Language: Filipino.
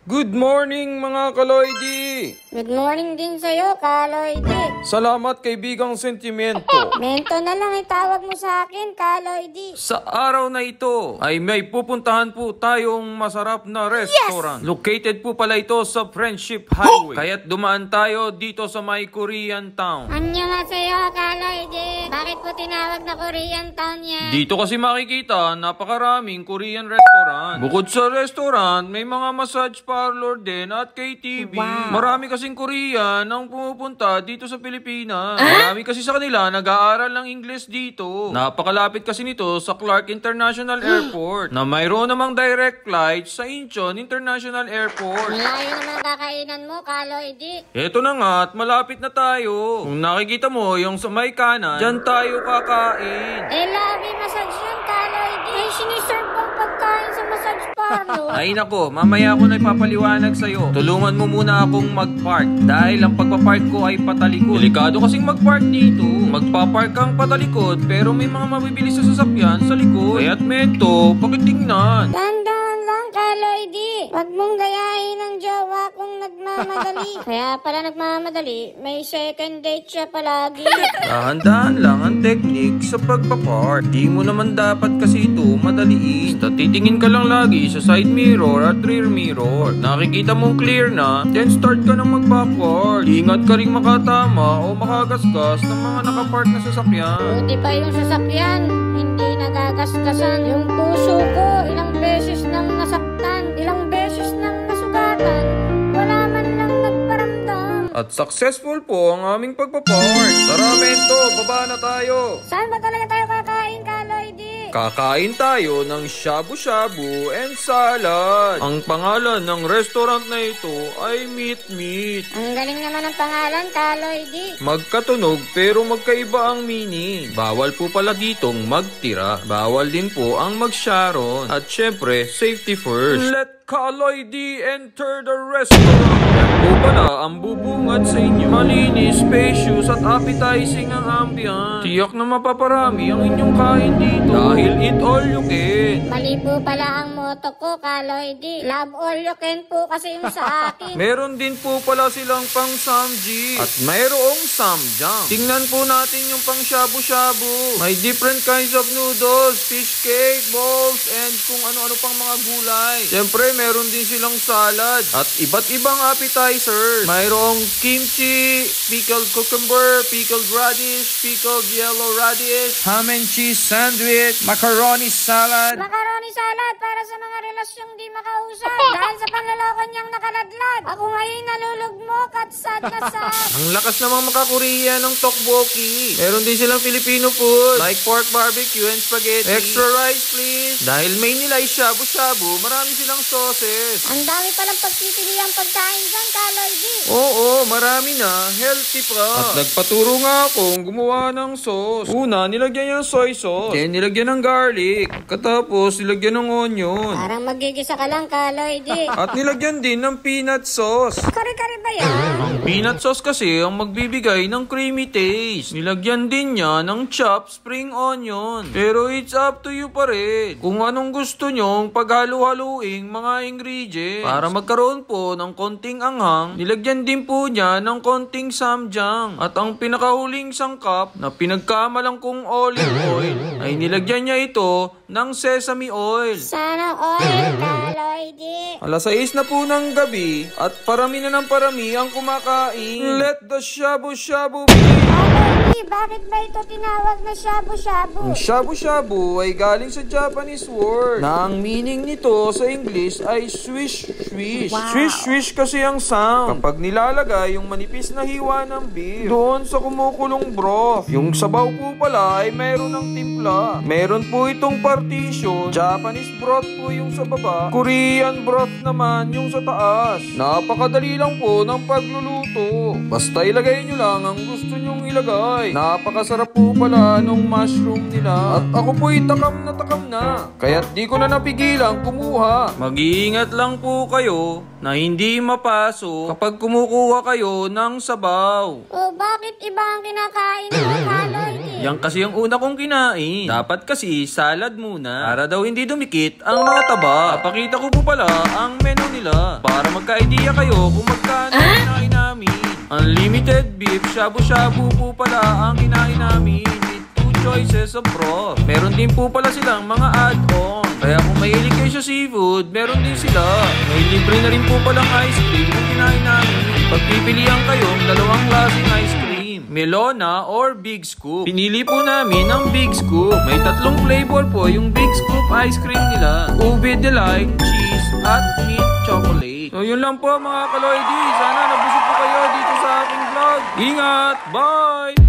Good morning mga kaloidi! Good morning din sa'yo, Kaloidi. Salamat kaibigang sentimento. Mento na lang itawag mo sa akin, Kaloidi. Sa araw na ito ay may pupuntahan po tayong masarap na restaurant. Located po pala ito sa Friendship Highway. Kaya't dumaan tayo dito sa may Korean Town. Annyeonghaseyo, Kaloidi. Bakit po tinawag na Korean Town yan? Dito kasi makikita napakaraming Korean restaurant. Bukod sa restaurant, may mga massage parlor din at KTV. Wow. Marami kasing Korean ang pumupunta dito sa Pilipinas. Marami kasi sa kanila nag-aaral ng English dito. Napakalapit kasi nito sa Clark International Airport na mayroon namang direct flight sa Incheon International Airport. Malayo naman kakainan mo, Kaloidi. Eto na nga at malapit na tayo. Kung nakikita mo yung sa may kanan, dyan tayo kakain. Lobby massage yan, Kaloidi. May siniserve bang pagkain sa massage parlor? Ay nako, mamaya ako na ipapaliwanag sa'yo. Tulungan mo muna akong mag-park dahil ang pagpapark ko ay patalikod. Delikado kasing mag-park dito. Magpapark kang patalikod pero may mga mabibilis sa sasakyan sa likod. Kaya't mento, pakitingnan. Dahan-dahan lang, Kaloidi. Huwag mong gayahin ang jowa kong nagmamadali. Kaya pala nagmamadali, may second date siya palagi. Dahan-dahan lang ang technique sa pagpapark. Di mo naman dapat kasi ito madaliin. Basta titingin ka lang lagi sa side mirror at rear mirror. Nakikita mong clear na, then start ka nang magpapark. Ingat ka rin makatama o makagasgas ng mga nakapark na sasakyan. Buti pa yung sasakyan, hindi nagagasgasan. Yung puso ko, ilang beses nang nasaktan, ilang beses nang nasugatan, wala man lang nagparamdam. At successful po ang aming pagpapark. Tara, Mento, baba na tayo. Saan ba talaga tayo kakain, Kaloidi? Kakain tayo ng shabu-shabu and salad. Ang pangalan ng restaurant na ito ay Meat Meat. Ang galing naman ng pangalan, Kaloidi. Magkatunog pero magkaiba ang meaning. Bawal po pala ditong magtira. Bawal din po ang mag-sharon. At syempre, safety first. Let Kaloidi enter the restaurant. Yan po pala ang bubungad sa inyo. Malinis, spacious at appetizing ang ambience. Tiyak na mapaparami ang inyong kain dito. Dahil eat all you can. Mali po pala ang motto ko, Kaloidi. Love all you can po kasi yung sa akin. Meron din po pala silang pang samji at mayroong samjang. Tingnan po natin yung pang shabu-shabu. May different kinds of noodles, fish cake, balls, and kung ano-ano pang mga gulay. Siyempre, meron din silang salad at iba't ibang appetizers. Mayroong kimchi, pickled cucumber, pickled radish, pickled yellow radish, ham and cheese sandwich, macaroni salad. Macaroni salad para sa mga relasyong di makausap. Dahil sa panloloko niyang nakaladlad. Ako ngayon nalulugmok at sad na sad. Ang lakas namang maka-Korea ng tteokbokki. Meron din silang Filipino food like pork barbecue and spaghetti. Extra rice please. Dahil main nila ay shabu-shabu, marami silang sauces. Ang dami palang pagpipiliang pagkain dyan, Kaloidi. Oo, marami na. Healthy pa. At nagpaturo nga akong gumawa ng sauce. Una, nilagyan niya ng soy sauce. Then, nilagyan ng garlic. Katapos, nilagyan ng onion. Parang magigisa ka lang, Kaloidi. At nilagyan din ng peanut sauce. Kare-kare ba yan? Ang peanut sauce kasi ang magbibigay ng creamy taste. Nilagyan din niya ng chopped spring onion. Pero it's up to you pa rin. Kung anong gusto nyong paghalo-haluing mga ingredients. Para magkaroon po ng konting anghang, nilagyan din po niya ng konting samjang. At ang pinakahuling sangkap na pinagkamalang kong olive oil ay nilagyan niya ito ng sesame oil. Sana oil, Kaloidi. Alas 6 na po ng gabi at parami na ng parami ang kumakain. Let the shabu-shabu begin. Kaloidi, bakit ba ito tinawag na shabu-shabu? Ang shabu-shabu ay galing sa Japanese word na ang meaning nito sa English ay swish-swish. Wow. Swish-swish kasi ang sound kapag nilalagay yung manipis na hiwa ng beef doon sa kumukulong broth. Yung sabaw po pala ay mayroon ng timpla. Meron po itong partition. Japanese broth po yung sa baba. Korean broth naman yung sa taas. Napakadali lang po ng pagluluto. Basta ilagay nyo lang ang gusto nyong ilagay. Kaloy. Napakasarap po pala nung mushroom nila. At ako po'y takam na. Kaya't di ko na napigilang kumuha. Mag-iingat lang po kayo na hindi mapasok kapag kumukuha kayo ng sabaw. Oh, bakit iba ang kinakain mo, Kaloy? Yan kasi ang una kong kinain. Dapat kasi salad muna para daw hindi dumikit ang mga taba. Papakita ko po pala ang menu nila para magka-idea kayo kung magkano ang kinain namin. Unlimited beef, shabu-shabu po pala ang kinain namin with 2 choices of broth. Meron din po pala silang mga add-on. Kaya kung mahilig kayo sa seafood, meron din sila. May libre na rin po palang ice cream kung kinain namin. Pagpipilian kayong dalawang klaseng ice cream, Melona or Big Scoop. Pinili po namin ang Big Scoop. May 3 flavor po yung Big Scoop ice cream nila. Ube Delight, cheese, at mint chocolate. So yun lang po mga Kaloy D. Sana nabusog po kayo dito sa aking vlog. Ingat! Bye!